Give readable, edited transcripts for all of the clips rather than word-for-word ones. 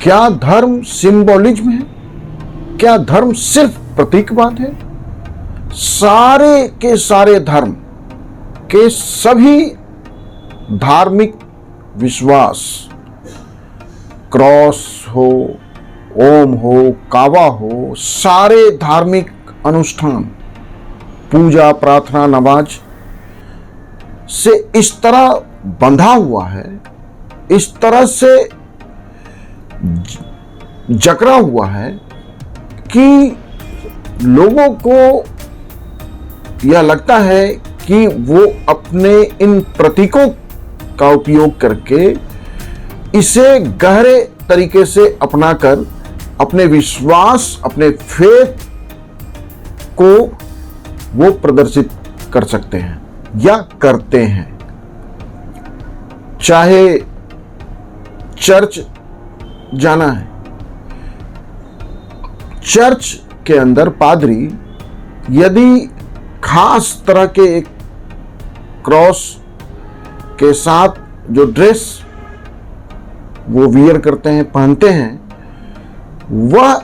क्या धर्म सिंबोलिज्म है? क्या धर्म सिर्फ प्रतीकवाद है? सारे के सारे धर्म के सभी धार्मिक विश्वास, क्रॉस हो, ओम हो, कावा हो, सारे धार्मिक अनुष्ठान, पूजा, प्रार्थना, नमाज से इस तरह बंधा हुआ है, इस तरह से जकड़ा हुआ है कि लोगों को यह लगता है कि वो अपने इन प्रतीकों का उपयोग करके इसे गहरे तरीके से अपनाकर अपने विश्वास, अपने फेथ को वो प्रदर्शित कर सकते हैं या करते हैं। चाहे चर्च जाना है, चर्च के अंदर पादरी यदि खास तरह के एक क्रॉस के साथ जो ड्रेस वो वियर करते हैं, पहनते हैं, वह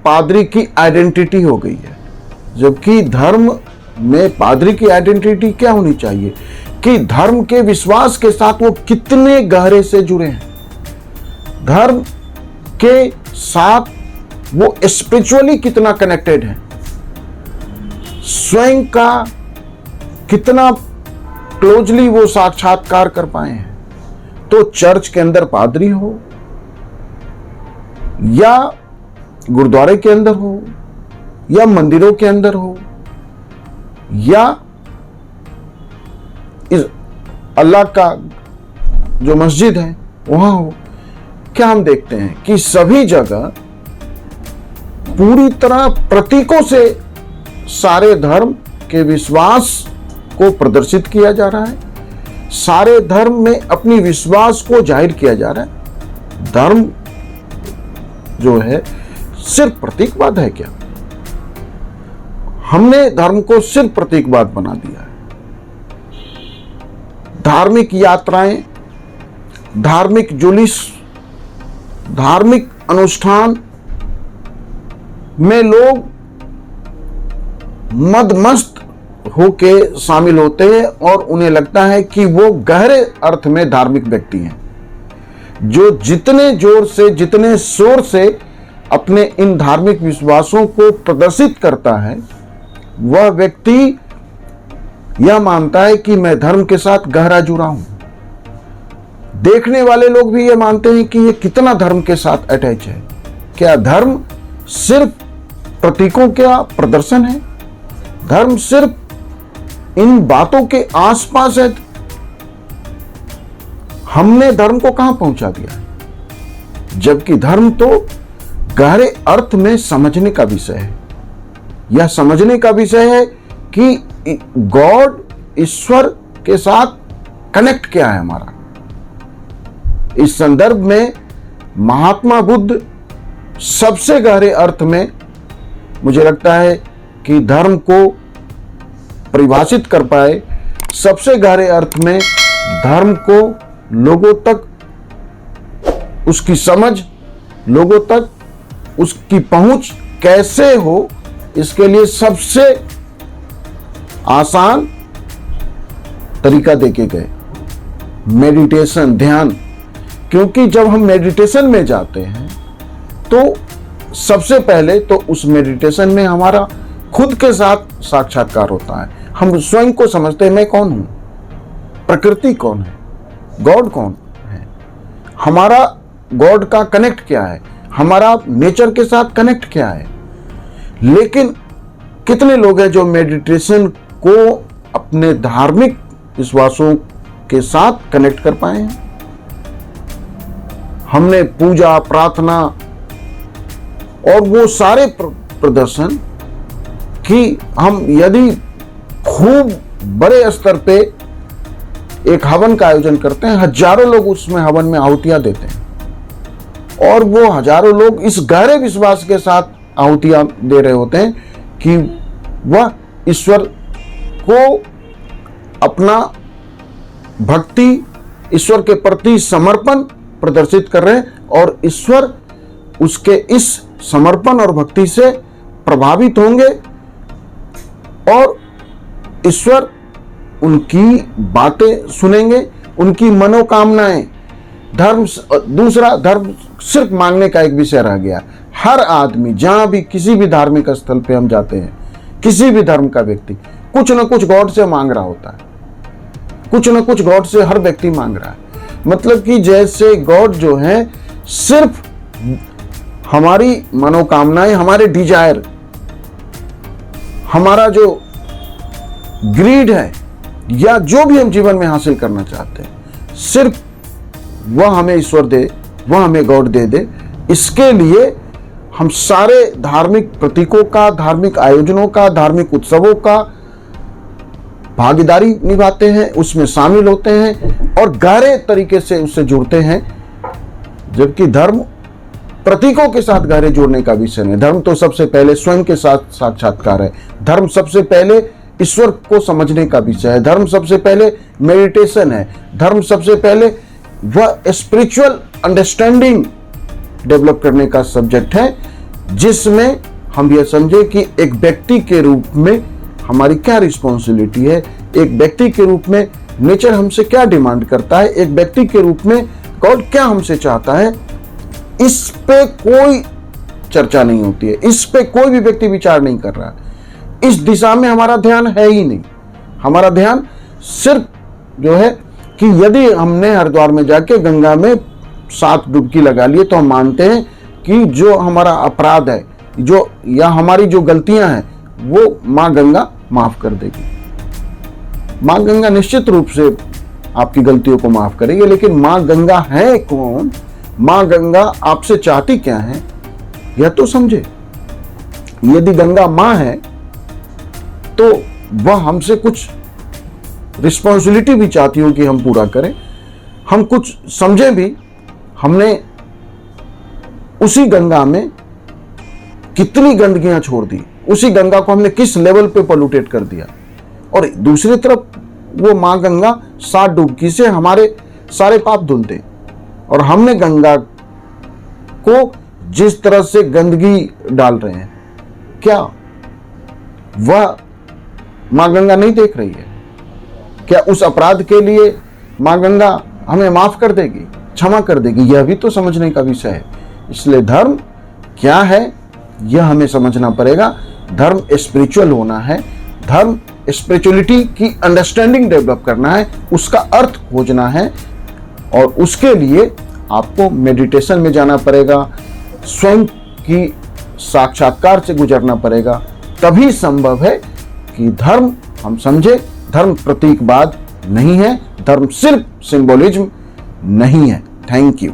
पादरी की आइडेंटिटी हो गई है। जबकि धर्म में पादरी की आइडेंटिटी क्या होनी चाहिए कि धर्म के विश्वास के साथ वो कितने गहरे से जुड़े हैं, धर्म के साथ वो स्पिरिचुअली कितना कनेक्टेड है, स्वयं का कितना क्लोजली वो साक्षात्कार कर पाए हैं। तो चर्च के अंदर पादरी हो या गुरुद्वारे के अंदर हो या मंदिरों के अंदर हो या इस अल्लाह का जो मस्जिद है वहां हो, क्या हम देखते हैं कि सभी जगह पूरी तरह प्रतीकों से सारे धर्म के विश्वास को प्रदर्शित किया जा रहा है, सारे धर्म में अपनी विश्वास को जाहिर किया जा रहा है। धर्म जो है सिर्फ प्रतीकवाद है क्या? हमने धर्म को सिर्फ प्रतीकवाद बना दिया है। धार्मिक यात्राएं, धार्मिक जुलूस, धार्मिक अनुष्ठान में लोग मदमस्त होके शामिल होते हैं और उन्हें लगता है कि वो गहरे अर्थ में धार्मिक व्यक्ति हैं। जो जितने जोर से, जितने शोर से अपने इन धार्मिक विश्वासों को प्रदर्शित करता है, वह व्यक्ति यह मानता है कि मैं धर्म के साथ गहरा जुड़ा हूं। देखने वाले लोग भी यह मानते हैं कि ये कितना धर्म के साथ अटैच है। क्या धर्म सिर्फ प्रतीकों का प्रदर्शन है? धर्म सिर्फ इन बातों के आसपास है? हमने धर्म को कहां पहुंचा दिया है? जबकि धर्म तो गहरे अर्थ में समझने का विषय है। यह समझने का विषय है कि गॉड, ईश्वर के साथ कनेक्ट क्या है हमारा। इस संदर्भ में महात्मा बुद्ध सबसे गहरे अर्थ में मुझे लगता है कि धर्म को परिभाषित कर पाए, सबसे गहरे अर्थ में धर्म को लोगों तक उसकी समझ, लोगों तक उसकी पहुंच कैसे हो, इसके लिए सबसे आसान तरीका देके गए, मेडिटेशन, ध्यान। क्योंकि जब हम मेडिटेशन में जाते हैं तो सबसे पहले तो उस मेडिटेशन में हमारा खुद के साथ साक्षात्कार होता है। हम स्वयं को समझते हैं, मैं कौन हूं, प्रकृति कौन है, गॉड कौन है, हमारा गॉड का कनेक्ट क्या है, हमारा नेचर के साथ कनेक्ट क्या है। लेकिन कितने लोग हैं जो मेडिटेशन को अपने धार्मिक विश्वासों के साथ कनेक्ट कर पाए हैं? हमने पूजा, प्रार्थना और वो सारे प्रदर्शन कि हम यदि खूब बड़े स्तर पे एक हवन का आयोजन करते हैं, हजारों लोग उसमें हवन में आहुतियां देते हैं और वो हजारों लोग इस गहरे विश्वास के साथ आहुतियां दे रहे होते हैं कि वह ईश्वर को अपना भक्ति ईश्वर के प्रति समर्पण प्रदर्शित कर रहे हैं और ईश्वर उसके इस समर्पण और भक्ति से प्रभावित होंगे और ईश्वर उनकी बातें सुनेंगे, उनकी मनोकामनाएं। दूसरा धर्म सिर्फ मांगने का एक विषय रह गया। हर आदमी जहां भी किसी भी धार्मिक स्थल पे हम जाते हैं, किसी भी धर्म का व्यक्ति कुछ ना कुछ गॉड से मांग रहा होता है, कुछ ना कुछ गॉड से हर व्यक्ति मांग रहा है। मतलब कि जैसे गॉड जो है सिर्फ हमारी मनोकामनाएं, हमारे डिजायर, हमारा जो ग्रीड है या जो भी हम जीवन में हासिल करना चाहते हैं, सिर्फ वह हमें ईश्वर दे, वह हमें गॉड दे दे। इसके लिए हम सारे धार्मिक प्रतीकों का, धार्मिक आयोजनों का, धार्मिक उत्सवों का भागीदारी निभाते हैं, उसमें शामिल होते हैं और गहरे तरीके से उससे जुड़ते हैं। जबकि धर्म प्रतीकों के साथ गहरे जोड़ने का विषय नहीं। धर्म तो सबसे पहले स्वयं के साथ साक्षात्कार है। धर्म सबसे पहले ईश्वर को समझने का विषय है। धर्म सबसे पहले मेडिटेशन है। धर्म सबसे पहले वह स्पिरिचुअल अंडरस्टैंडिंग डेवलप करने का सब्जेक्ट है, जिसमें हम यह समझे कि एक व्यक्ति के रूप में हमारी क्या रिस्पॉन्सिबिलिटी है, एक व्यक्ति के रूप में नेचर हमसे क्या डिमांड करता है, एक व्यक्ति के रूप में गॉड क्या हमसे चाहता है। इस पे कोई चर्चा नहीं होती है, इस पे कोई भी व्यक्ति विचार नहीं कर रहा है। इस दिशा में हमारा ध्यान है ही नहीं। हमारा ध्यान सिर्फ जो है कि यदि हमने हरिद्वार में जाके गंगा में 7 डुबकी लगा लिए तो हम मानते हैं कि जो हमारा अपराध है, जो या हमारी जो गलतियां हैं, वो माँ गंगा माफ कर देगी। माँ गंगा निश्चित रूप से आपकी गलतियों को माफ करेगी, लेकिन माँ गंगा है कौन? माँ गंगा आपसे चाहती क्या है, यह तो समझे। यदि गंगा माँ है तो वह हमसे कुछ रिस्पॉन्सिबिलिटी भी चाहती हो कि हम पूरा करें, हम कुछ समझे भी। हमने उसी गंगा में कितनी गंदगियां छोड़ दी, उसी गंगा को हमने किस लेवल पे पोल्यूटेट कर दिया। और दूसरी तरफ वो माँ गंगा 7 डुबकी से हमारे सारे पाप धुल दे। और हमने गंगा को जिस तरह से गंदगी डाल रहे हैं, क्या वह माँ गंगा नहीं देख रही है? क्या उस अपराध के लिए माँ गंगा हमें माफ कर देगी, क्षमा कर देगी? यह भी तो समझने का विषय है। इसलिए धर्म क्या है यह हमें समझना पड़ेगा। धर्म स्पिरिचुअल होना है, धर्म स्पिरिचुअलिटी की अंडरस्टैंडिंग डेवलप करना है, उसका अर्थ खोजना है। और उसके लिए आपको मेडिटेशन में जाना पड़ेगा, स्वयं की साक्षात्कार से गुजरना पड़ेगा। तभी संभव है कि धर्म हम समझे। धर्म प्रतीकवाद नहीं है, धर्म सिर्फ सिंबोलिज्म नहीं है। Thank you.